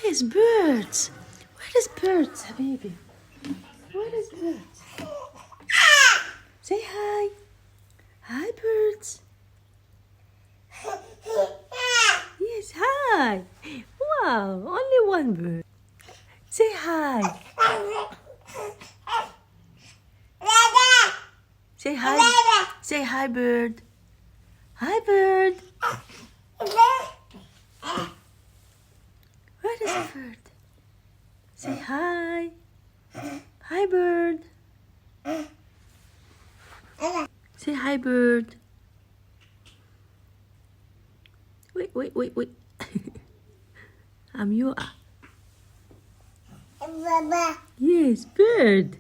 Yes, birds. Where is birds, Habibi? Where is birds? Say hi. Hi, birds. Yes, hi. Wow, only one bird. Say hi. Say hi. Say hi, bird. Hi, bird. Where is the bird? Say hi. Hi, bird. Say hi, bird. Wait. I'm you. Yes, bird.